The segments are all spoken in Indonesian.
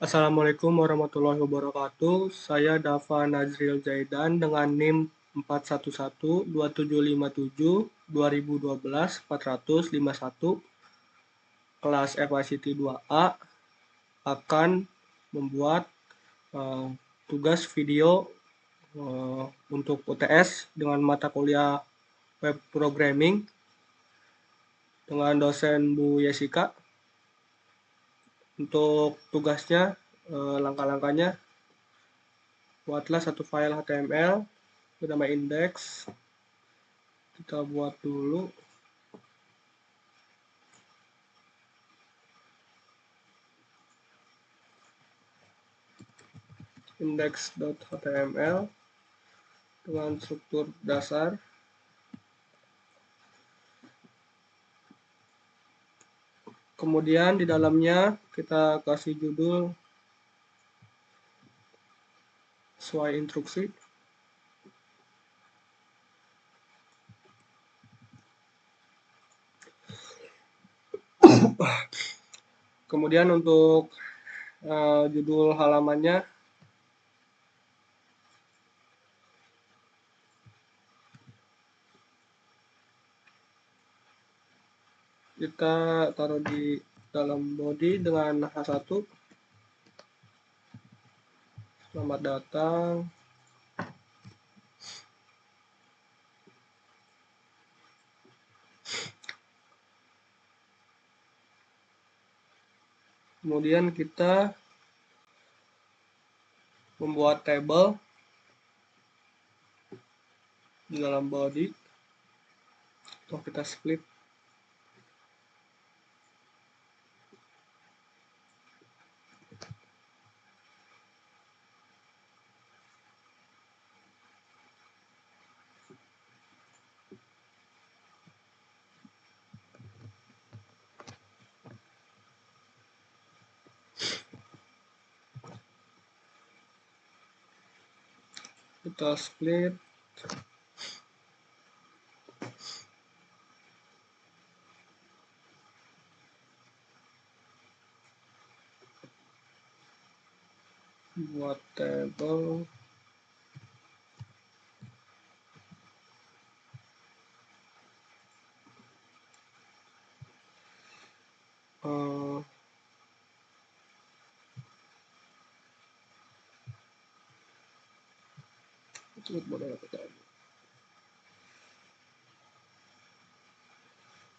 Assalamualaikum warahmatullahi wabarakatuh. Saya Dava Nazril Zaidan dengan NIM 41127272012-451 kelas FICT 2A akan membuat tugas video untuk UTS dengan mata kuliah web programming dengan dosen Bu Yesika. Untuk tugasnya, langkah-langkahnya, buatlah satu file HTML bernama index. Kita buat dulu. Index.html dengan struktur dasar. Kemudian di dalamnya kita kasih judul sesuai instruksi. Kemudian untuk judul halamannya kita taruh di dalam body dengan H1. Selamat datang. Kemudian kita membuat table di dalam body. Atau kita split. Kita split. Buat table.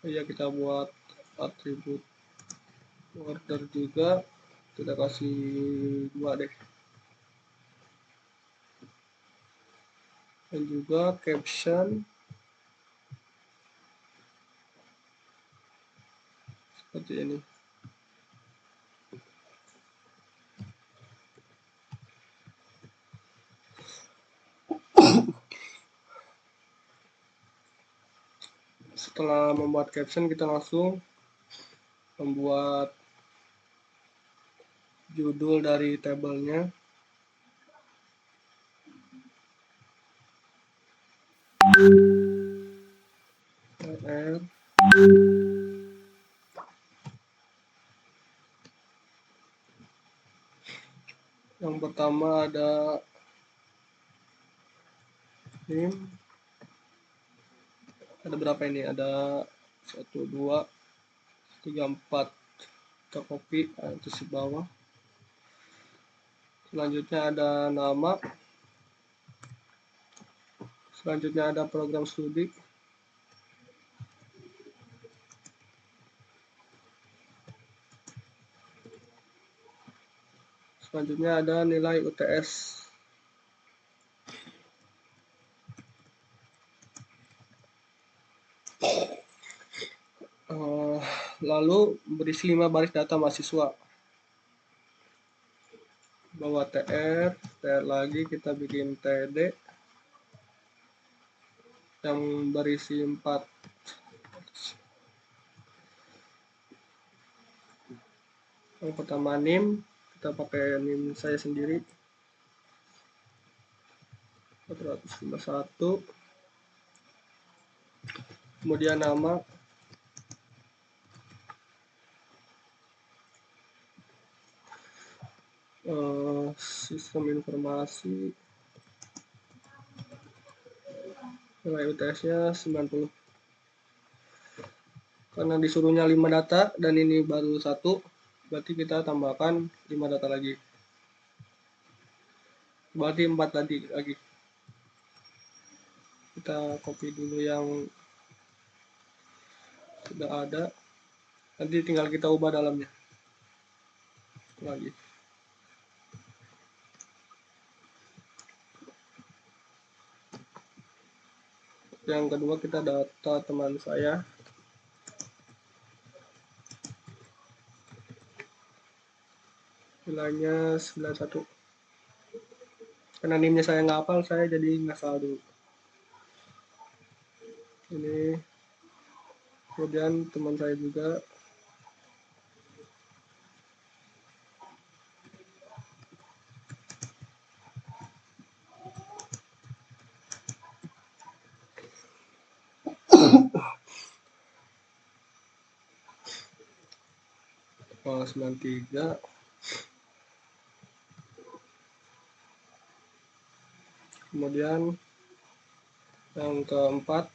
Ya, kita buat atribut order juga, kita kasih 2 deh. Dan juga caption seperti ini. Setelah membuat caption, kita langsung membuat judul dari tabelnya. Yang pertama ada NIM. Ada berapa ini? Ada 1, 2, 3, 4. Kita copy itu di bawah. Selanjutnya ada nama. Selanjutnya ada program studi. Selanjutnya ada nilai UTS. Lalu berisi 5 baris data mahasiswa. Bawa TR lagi kita bikin TD yang berisi 4. Yang pertama NIM, kita pakai NIM saya sendiri 451. Kemudian nama, sistem informasi nilai UTS-nya 90. Karena disuruhnya 5 data dan ini baru 1, berarti kita tambahkan 5 data lagi. Berarti 4 tadi lagi. Kita copy dulu yang sudah ada. Nanti tinggal kita ubah dalamnya lagi. Yang kedua kita data teman saya. Nilainya 91. Karena NIM-nya saya nggak hafal, saya jadi ngasal dulu. Ini kemudian teman saya juga. Oh, 93. Kemudian yang keempat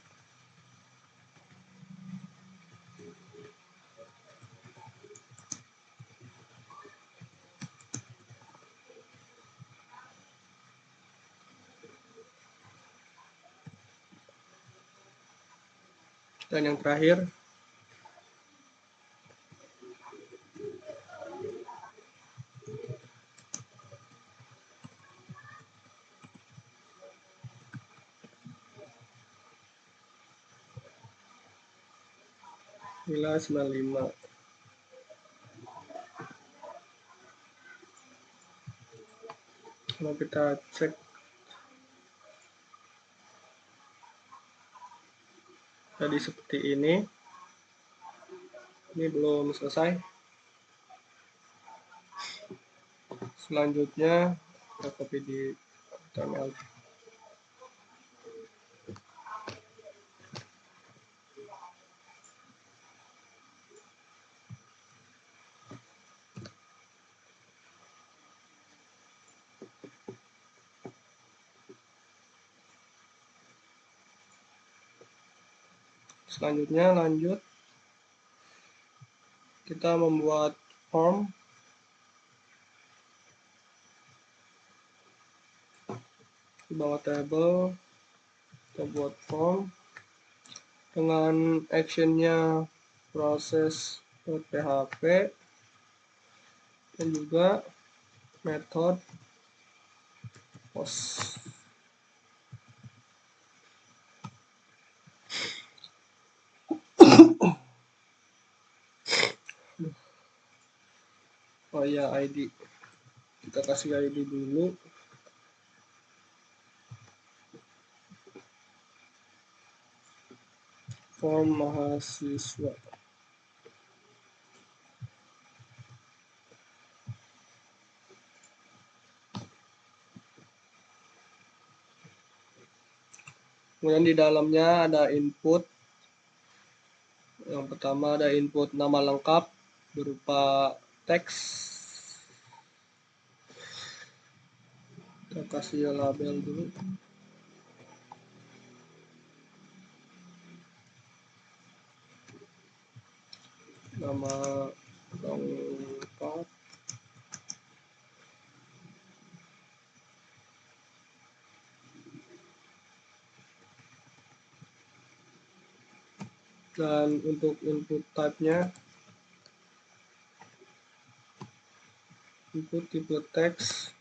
dan yang terakhir nilai 95. Kalau kita cek tadi seperti ini belum selesai. Selanjutnya kita copy di HTML. Selanjutnya lanjut kita membuat form. Di bawah table kita buat form dengan actionnya proses .php dan juga method post. Oh ya, ID kita kasih ID dulu. Form mahasiswa. Kemudian di dalamnya ada input. Yang pertama ada input nama lengkap berupa teks. Kita kasih label dulu. Nama lengkap. Dan untuk input type-nya input tipe teks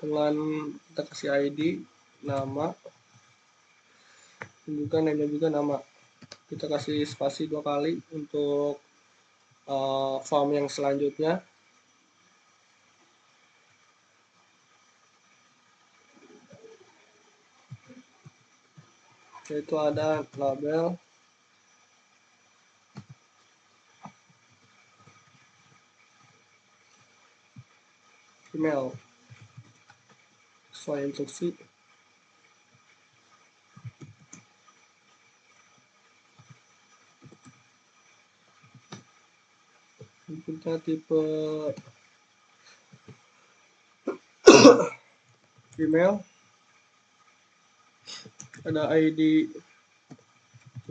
dengan kita kasih ID, nama, dan juga name-nya juga nama. Kita kasih spasi 2 kali untuk form yang selanjutnya. Yaitu ada label, email sesuai instruksi, inputnya tipe email, ada ID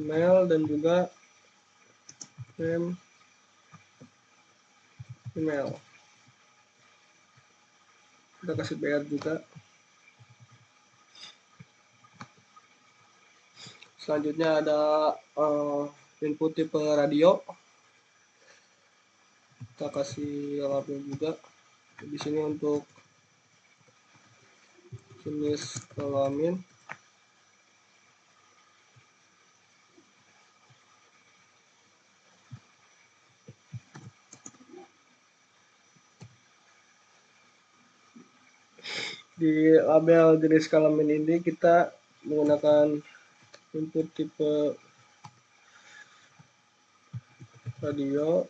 email dan juga name email. Kita kasih BR juga. Selanjutnya ada input tipe radio. Kita kasih label juga di sini untuk jenis kelamin. Di label jenis kelamin ini kita menggunakan input tipe radio,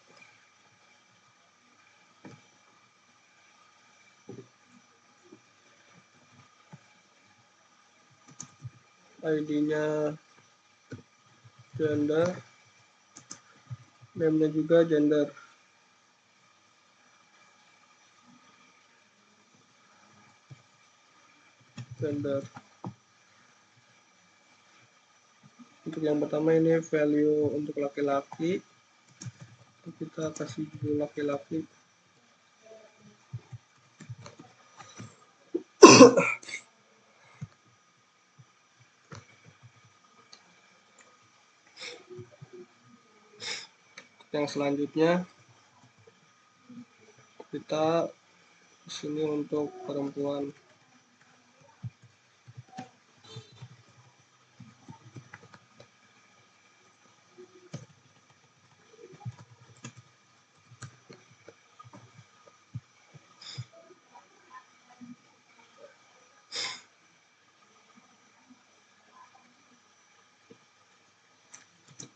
ID-nya gender, name-nya juga gender. Untuk yang pertama ini value untuk laki-laki, kita kasih judul laki-laki. Yang selanjutnya kita di sini untuk perempuan.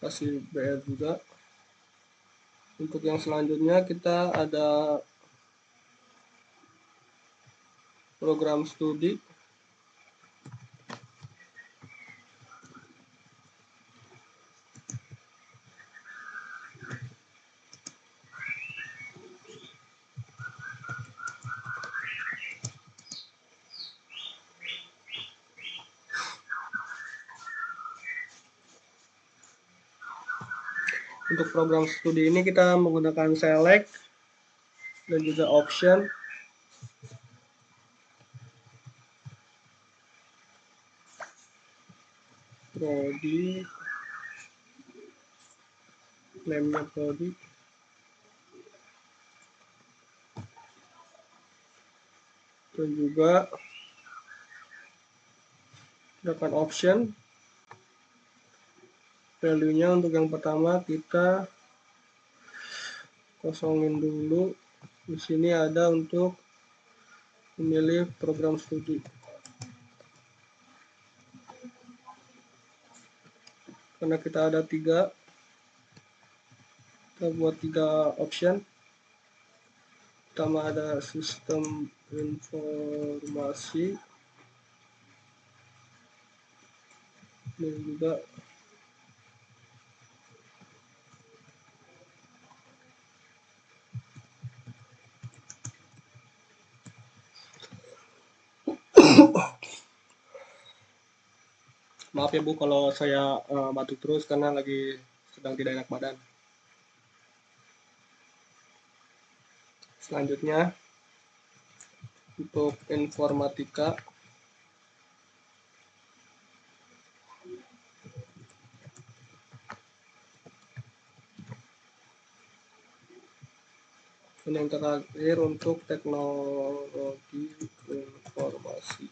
Kasih BR juga. Untuk yang selanjutnya kita ada program studi. Untuk program studi ini kita menggunakan select dan juga option. Prodi, name-nya prodi, dan juga gunakan option. Value-nya untuk yang pertama kita kosongin dulu. Di sini ada untuk memilih program studi. Karena kita ada 3, kita buat 3 option. Pertama ada sistem informasi, dan juga maaf ya Bu kalau saya batuk terus karena lagi sedang tidak enak badan. Selanjutnya untuk informatika, dan yang terakhir untuk teknologi informasi.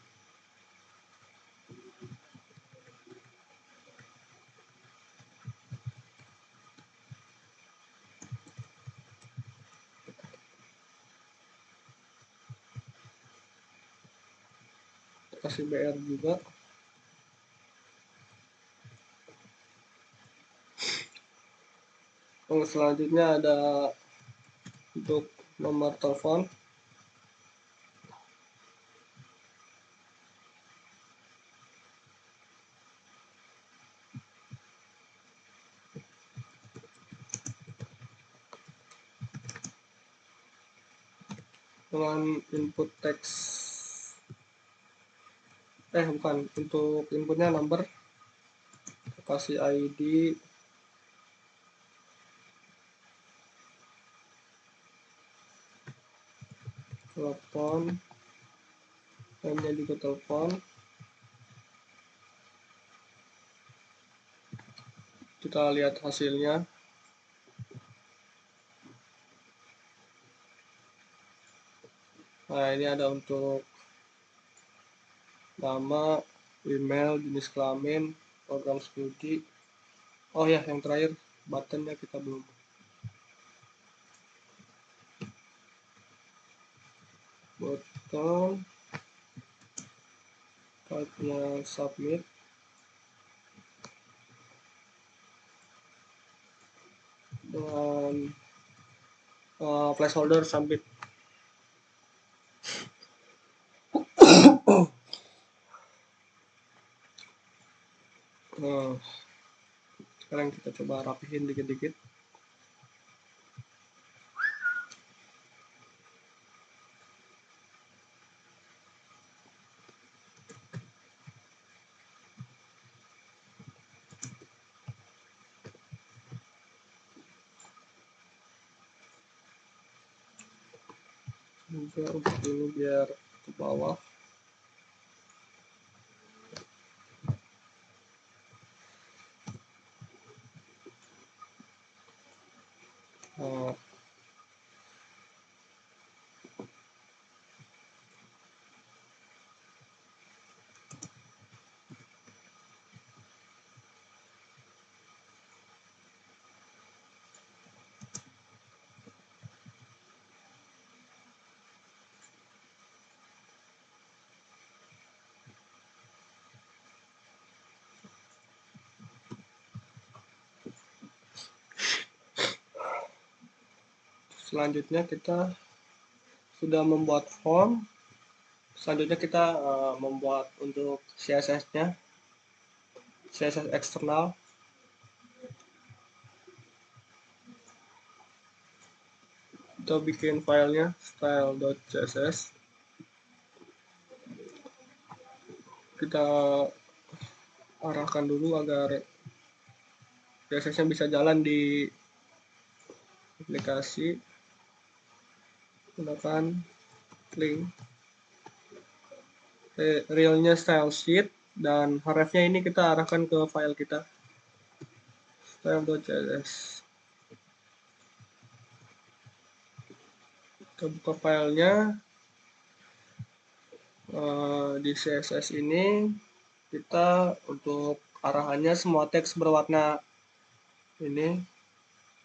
Kasih BR juga. Yang selanjutnya ada untuk nomor telepon. dengan input teks, bukan, untuk inputnya number, kasih ID, telepon, namanya juga telepon. Kita lihat hasilnya. Nah, ini ada untuk nama, email, jenis kelamin, program studi. Oh ya, yang terakhir buttonnya kita belum. Button, type-nya submit, dengan placeholder submit. Sekarang kita coba rapihin dikit-dikit. Juga untuk ini biar ke bawah. Selanjutnya kita sudah membuat form. Selanjutnya kita membuat untuk CSS-nya, CSS eksternal. Kita bikin filenya style.css. Kita arahkan dulu agar CSS-nya bisa jalan di aplikasi. Gunakan link. Realnya style sheet, dan href-nya ini kita arahkan ke file kita, style.css. Kita buka filenya. Di CSS ini kita untuk arahannya semua teks berwarna ini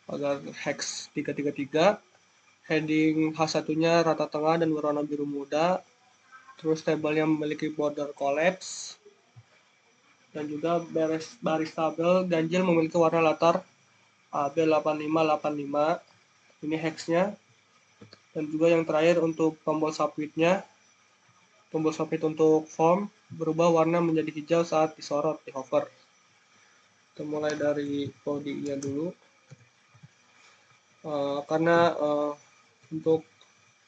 agar hex 333, heading H1-nya rata tengah dan berwarna biru muda, terus tabelnya memiliki border collapse, dan juga baris tabel ganjil memiliki warna latar AB8585. Ini hexnya. Dan juga yang terakhir untuk tombol submit-nya, tombol submit untuk form berubah warna menjadi hijau saat disorot, di hover. Kita mulai dari body-nya dulu. Karena untuk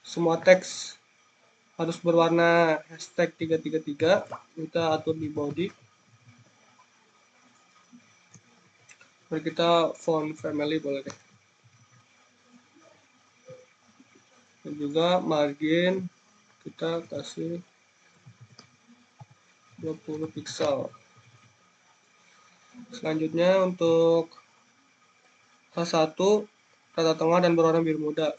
semua teks harus berwarna hashtag 333, kita atur di body. Mari kita font family boleh deh. Dan juga margin kita kasih 20 pixel. Selanjutnya untuk H1 rata tengah dan berwarna biru muda.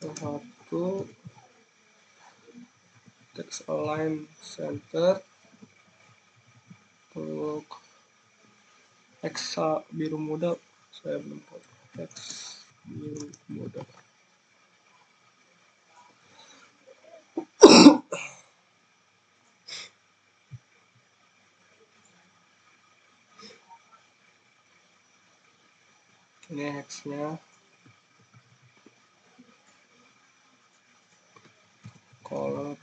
H1 text align center. Untuk hexa biru muda saya belum tahu. Hex biru muda. Ini hexnya. Color.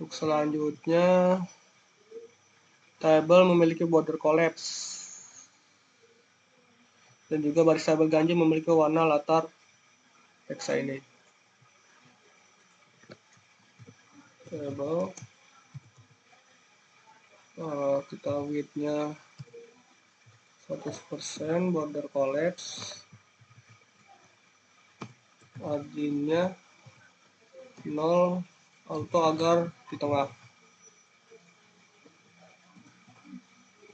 Untuk selanjutnya, table memiliki border collapse dan juga baris tabel ganjil memiliki warna latar hexa ini. Table kita width-nya 100%, border collapse, margin-nya 0, auto agar di tengah.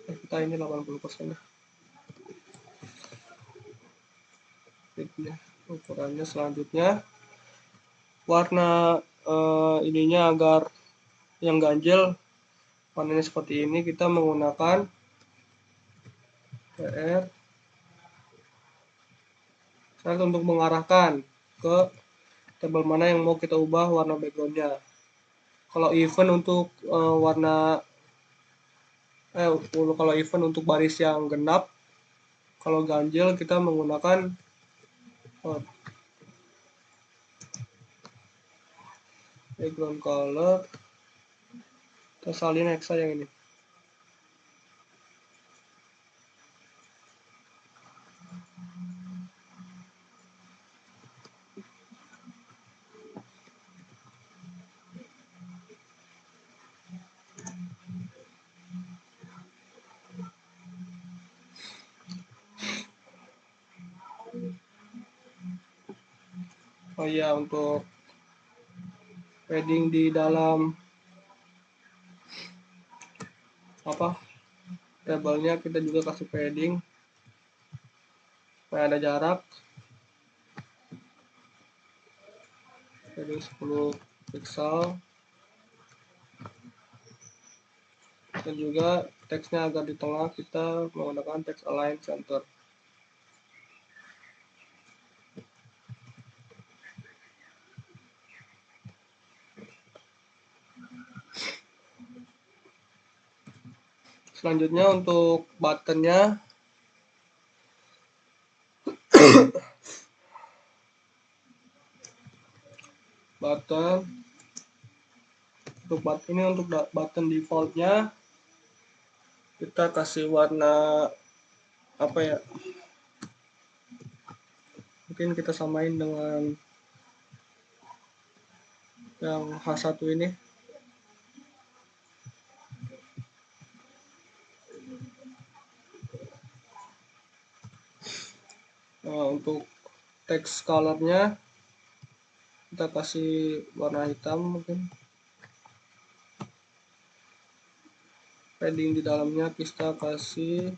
Kita ini 80% ya. Ukurannya selanjutnya warna ininya agar yang ganjil warnanya seperti ini, kita menggunakan PR untuk mengarahkan ke tabel mana yang mau kita ubah warna backgroundnya. Kalau event untuk kalau event untuk baris yang genap, kalau ganjil kita menggunakan background color, kita salin hexa yang ini. Oh iya, untuk padding di dalam tabelnya kita juga kasih padding supaya ada jarak, padding 10 pixel, dan juga teksnya agak di tengah, kita menggunakan text align center. Selanjutnya untuk buttonnya, untuk button defaultnya kita kasih warna apa ya? Mungkin kita samain dengan yang H1 ini. Nah, untuk text colornya kita kasih warna hitam mungkin. Padding di dalamnya kita kasih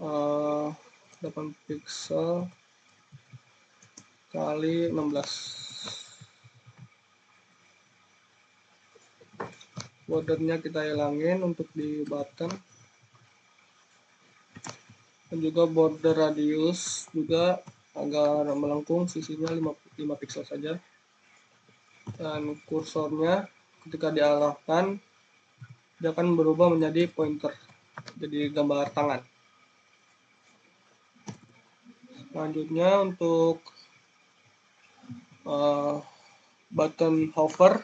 8 pixel kali 16. Bordernya kita hilangin untuk di button, dan juga border radius juga agar melengkung, sisinya 5 pixel saja. Dan kursornya ketika diarahkan dia akan berubah menjadi pointer, jadi gambar tangan. Selanjutnya untuk button hover,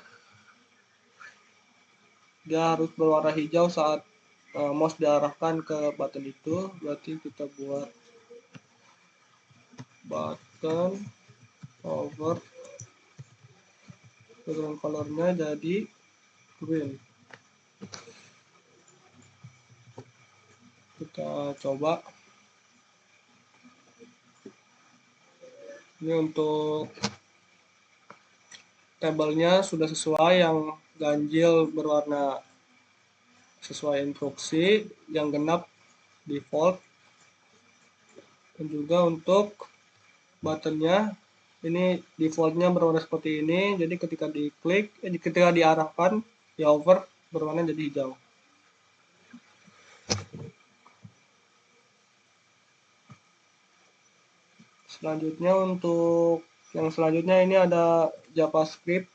dia harus berwarna hijau saat mouse diarahkan ke button itu, berarti kita buat button hover, background colornya jadi green. Kita coba. Ini untuk tabelnya sudah sesuai, yang ganjil berwarna sesuai instruksi, yang genap default. Dan juga untuk buttonnya ini defaultnya berwarna seperti ini, jadi ketika diklik, ketika diarahkan di hover berwarna jadi hijau. Selanjutnya untuk yang selanjutnya ini ada JavaScript.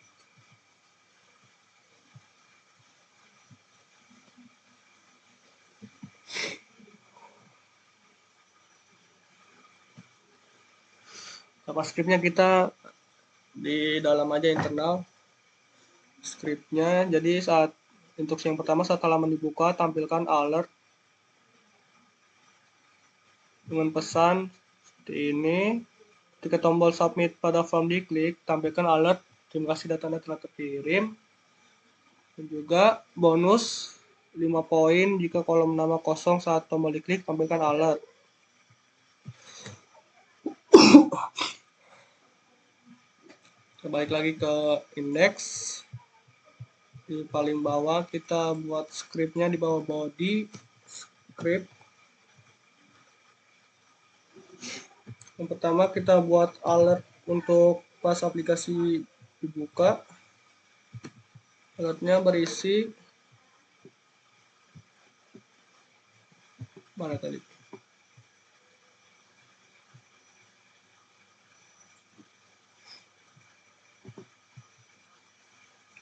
JavaScriptnya kita di dalam aja internal. scriptnya. Jadi saat instruksi yang pertama, saat halaman dibuka, tampilkan alert dengan pesan seperti ini. Ketika tombol submit pada form diklik, tampilkan alert terima kasih data Anda telah terkirim. Dan juga bonus 5 poin jika kolom nama kosong saat tombol diklik, tampilkan alert. Kita balik lagi ke indeks. Di paling bawah kita buat scriptnya di bawah body script. Yang pertama kita buat alert untuk pas aplikasi dibuka. Alertnya berisi mana tadi?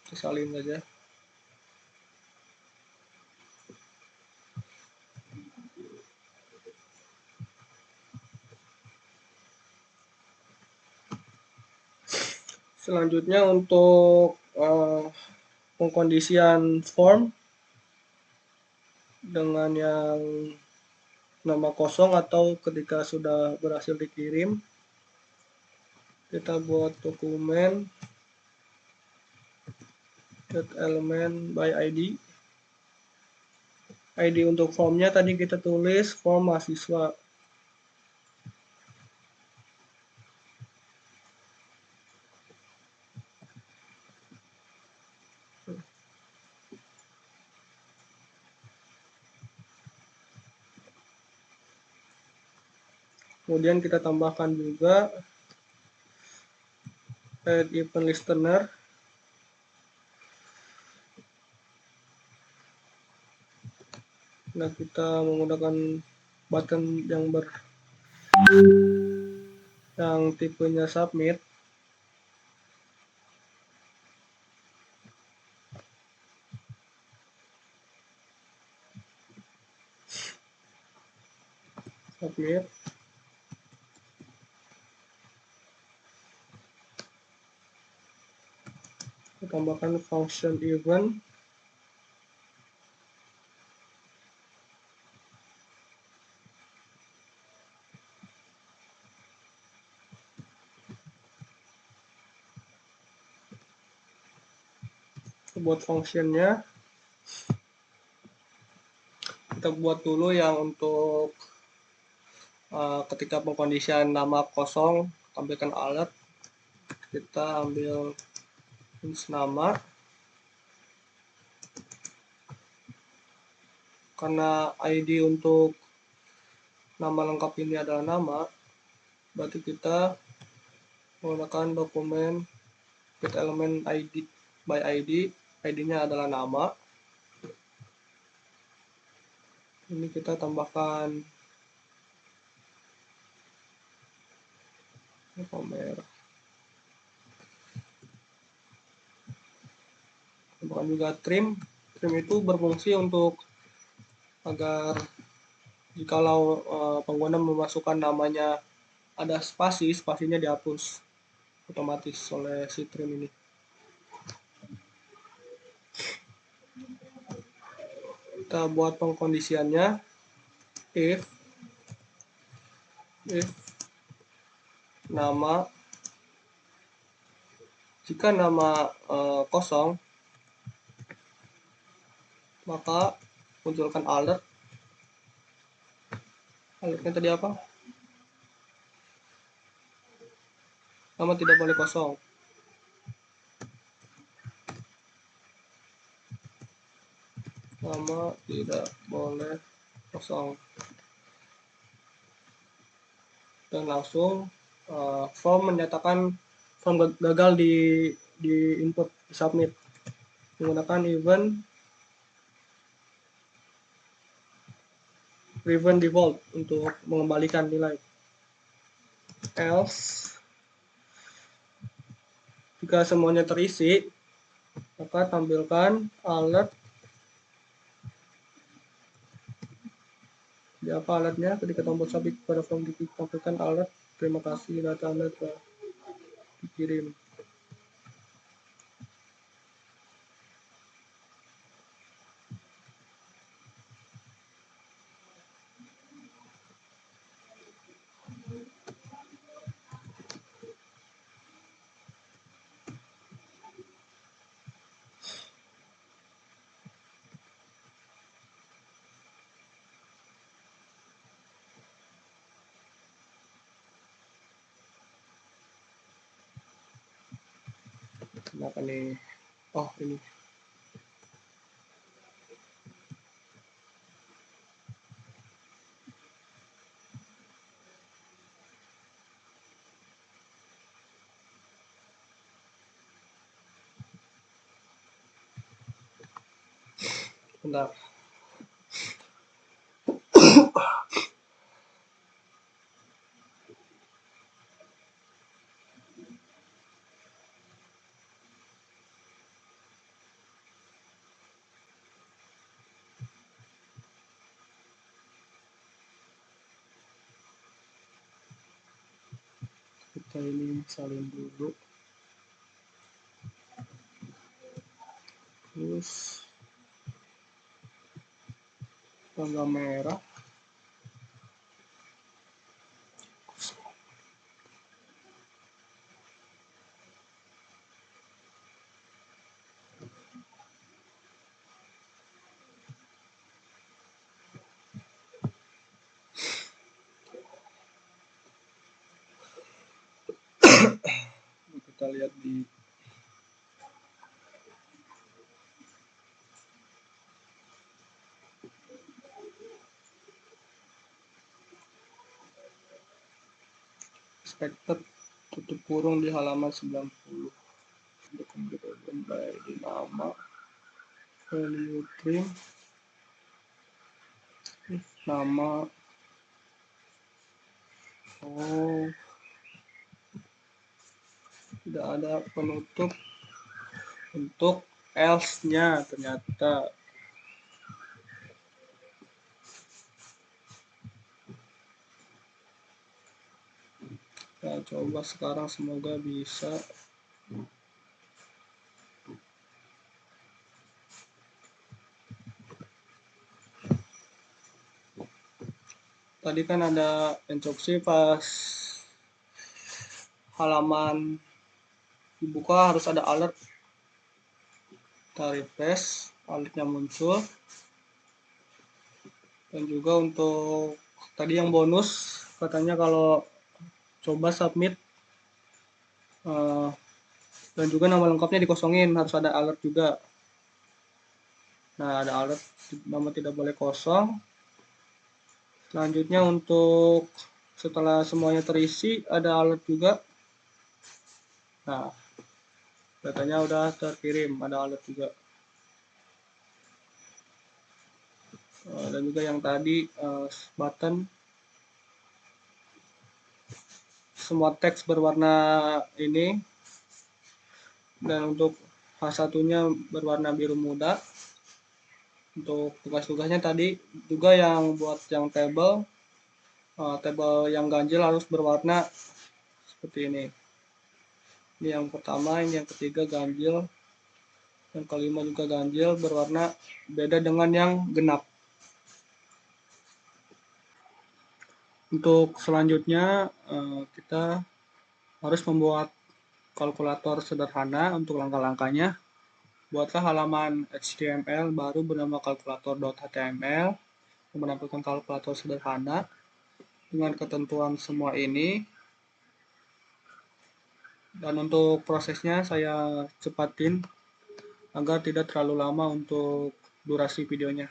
Kita salin saja. Selanjutnya untuk pengkondisian form dengan yang nama kosong atau ketika sudah berhasil dikirim, kita buat dokumen get element by ID. ID untuk formnya tadi kita tulis form mahasiswa. Kemudian kita tambahkan juga add event listener. Nah, kita menggunakan button yang tipenya submit. Submit. Kita tambahkan function event. Kita buat functionnya. Kita buat dulu yang untuk ketika pengkondisian nama kosong, tampilkan alert. Kita ambil nama. Karena ID untuk nama lengkap ini adalah nama, berarti kita menggunakan dokumen get element ID by ID. ID-nya adalah nama. Ini kita tambahkan tambahkan juga trim. Trim itu berfungsi untuk agar jikalau pengguna memasukkan namanya ada spasi, spasinya dihapus otomatis oleh si trim ini. Kita buat pengkondisiannya if nama, jika nama kosong, maka munculkan alert. Alertnya tadi apa? Nama tidak boleh kosong. Nama tidak boleh kosong. Dan langsung form menyatakan form gagal di input, di submit, menggunakan event return default untuk mengembalikan nilai. Else, jika semuanya terisi, maka tampilkan alert. Di apa alertnya? Ketika tombol submit pada form diklik, tampilkan alert. Terima kasih data Anda telah dikirim. Kenapa nih? Oh, ini. Bentar. Kita ini salin dulu. Terus tanggal merah. Kita lihat di expected tutup kurung di halaman 90. Kemudian di nama value trim nama. Oh, tidak ada penutup untuk else-nya ternyata. Nah, coba sekarang semoga bisa. Tadi kan ada instruksi pas halaman dibuka harus ada alert. Kita refresh, alertnya muncul. Dan juga untuk tadi yang bonus, katanya kalau coba submit dan juga nama lengkapnya dikosongin, harus ada alert juga. Nah, ada alert, nama tidak boleh kosong. Selanjutnya untuk setelah semuanya terisi, ada alert juga. Nah, datanya udah terkirim, ada alert juga. Dan juga yang tadi button, semua teks berwarna ini, dan untuk H1-nya berwarna biru muda. Untuk tugas-tugasnya tadi juga yang buat yang table yang ganjil harus berwarna seperti ini. Ini yang pertama, ini yang ketiga ganjil, yang kelima juga ganjil berwarna beda dengan yang genap. Untuk selanjutnya kita harus membuat kalkulator sederhana untuk langkah-langkahnya. Buatlah halaman HTML baru bernama kalkulator.html yang menampilkan kalkulator sederhana dengan ketentuan semua ini. Dan untuk prosesnya saya cepatin agar tidak terlalu lama untuk durasi videonya.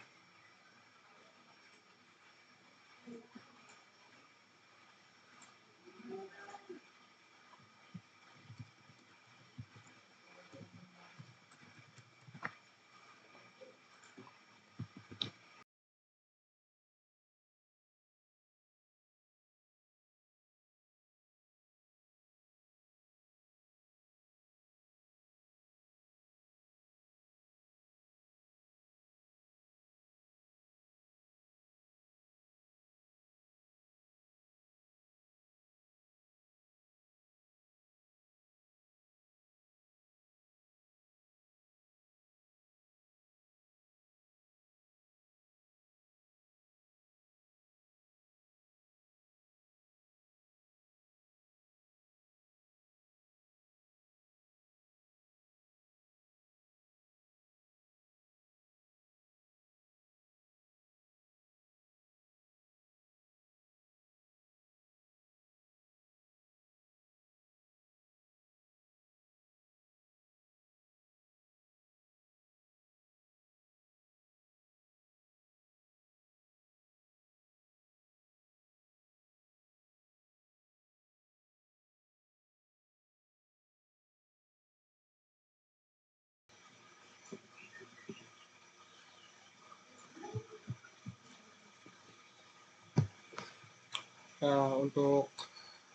Nah, untuk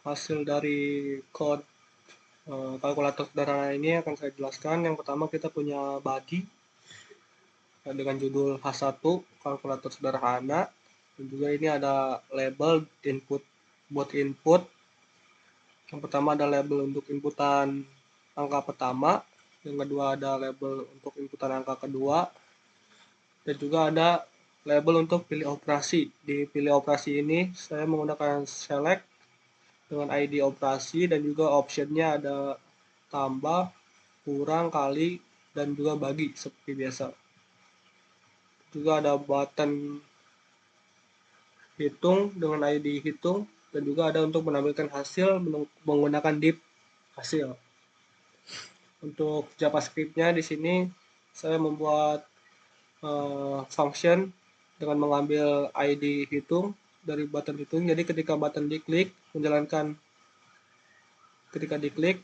hasil dari code kalkulator sederhana ini akan saya jelaskan. Yang pertama kita punya body dengan judul H1 kalkulator sederhana, dan juga ini ada label input buat input. Yang pertama ada label untuk inputan angka pertama, yang kedua ada label untuk inputan angka kedua, dan juga ada label untuk pilih operasi. Di pilih operasi ini saya menggunakan select dengan ID operasi, dan juga optionnya ada tambah, kurang, kali, dan juga bagi seperti biasa. Juga ada button hitung dengan ID hitung, dan juga ada untuk menampilkan hasil menggunakan div hasil. Untuk JavaScript-nya di sini saya membuat function dengan mengambil ID hitung dari button hitung. Jadi ketika diklik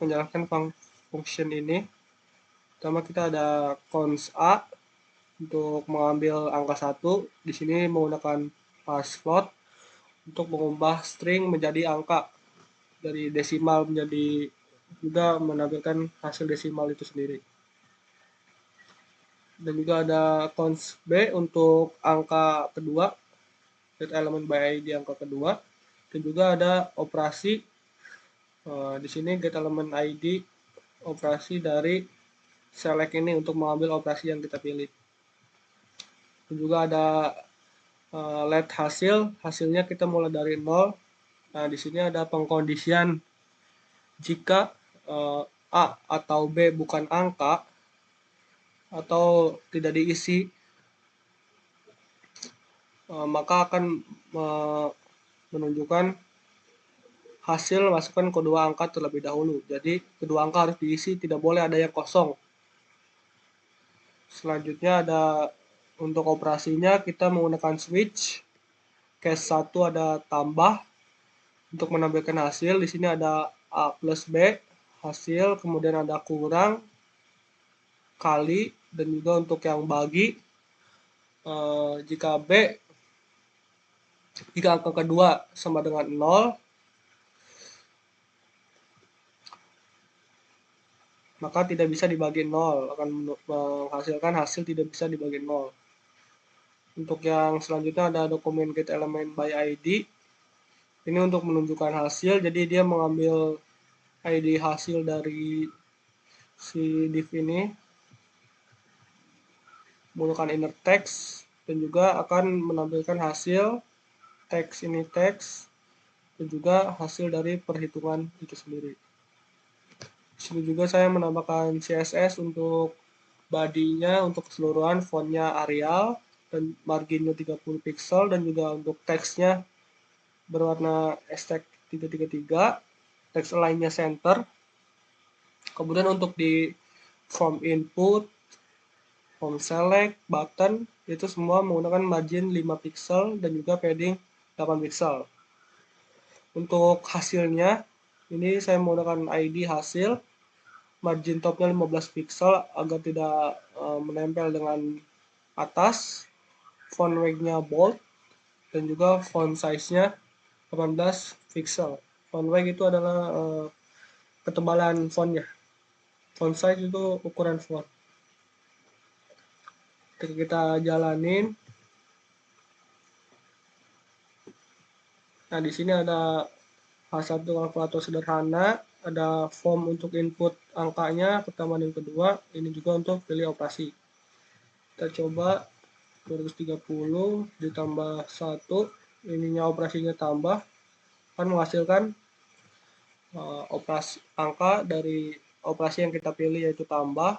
menjalankan function ini, pertama kita ada const a untuk mengambil angka 1. Di sini menggunakan password untuk mengubah string menjadi angka dari desimal menjadi, juga menampilkan hasil desimal itu sendiri. Dan juga ada const b untuk angka kedua, get element by id angka kedua, dan juga ada operasi di sini get element id operasi dari select ini untuk mengambil operasi yang kita pilih. Dan juga ada let hasilnya kita mulai dari 0. Nah, di sini ada pengkondisian jika A atau B bukan angka atau tidak diisi, maka akan menunjukkan hasil masukkan kedua angka terlebih dahulu. Jadi kedua angka harus diisi, tidak boleh ada yang kosong. Selanjutnya ada untuk operasinya kita menggunakan switch. Case 1 ada tambah untuk menampilkan hasil. Di sini ada A plus B hasil, kemudian ada kurang, kali, dan juga untuk yang bagi, jika angka kedua sama dengan 0, maka tidak bisa dibagi 0, akan menghasilkan hasil tidak bisa dibagi 0. Untuk yang selanjutnya ada dokumen get element by id. Ini untuk menunjukkan hasil, jadi dia mengambil ID hasil dari si div ini, menggunakan inner text, dan juga akan menampilkan hasil teks ini teks, dan juga hasil dari perhitungan itu sendiri. Di sini juga saya menambahkan CSS untuk body-nya, untuk keseluruhan fontnya Arial dan marginnya 30 pixel, dan juga untuk teksnya berwarna hashtag 333, teks align-nya center. Kemudian untuk di form input, form select, button, itu semua menggunakan margin 5 pixel dan juga padding 8 pixel. Untuk hasilnya, ini saya menggunakan ID hasil, margin topnya 15 pixel agar tidak menempel dengan atas, font weight-nya bold, dan juga font size-nya 18 pixel. Font weight itu adalah ketebalan fontnya. Font size itu ukuran font. Ketika kita jalanin, nah di sini ada H1 kalkulator sederhana, ada form untuk input angkanya pertama dan kedua, ini juga untuk pilih operasi. Kita coba 230 ditambah 1, ininya operasinya tambah, akan menghasilkan operasi angka dari operasi yang kita pilih, yaitu tambah.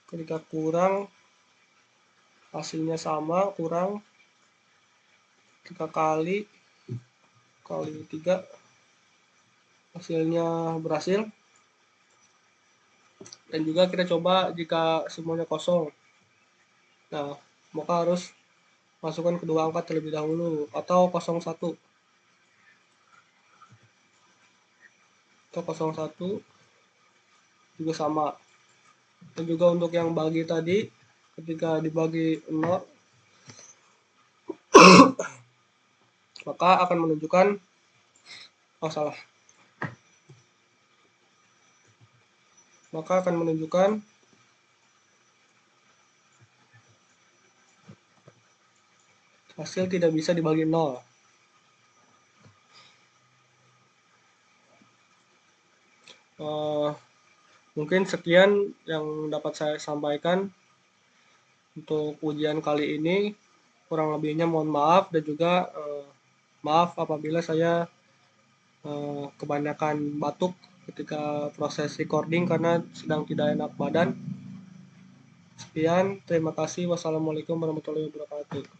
Ketika kurang, hasilnya sama, kurang. Ketika kali 3, hasilnya berhasil. Dan juga kita coba jika semuanya kosong. Nah, maka harus masukkan kedua angka terlebih dahulu, atau 01. Atau 01 juga sama. Dan juga untuk yang bagi tadi, ketika dibagi 0, maka akan menunjukkan maka akan menunjukkan hasil tidak bisa dibagi 0. Mungkin sekian yang dapat saya sampaikan untuk ujian kali ini. Kurang lebihnya mohon maaf, dan juga maaf apabila saya kebanyakan batuk ketika proses recording karena sedang tidak enak badan. Sekian, terima kasih. Wassalamualaikum warahmatullahi wabarakatuh.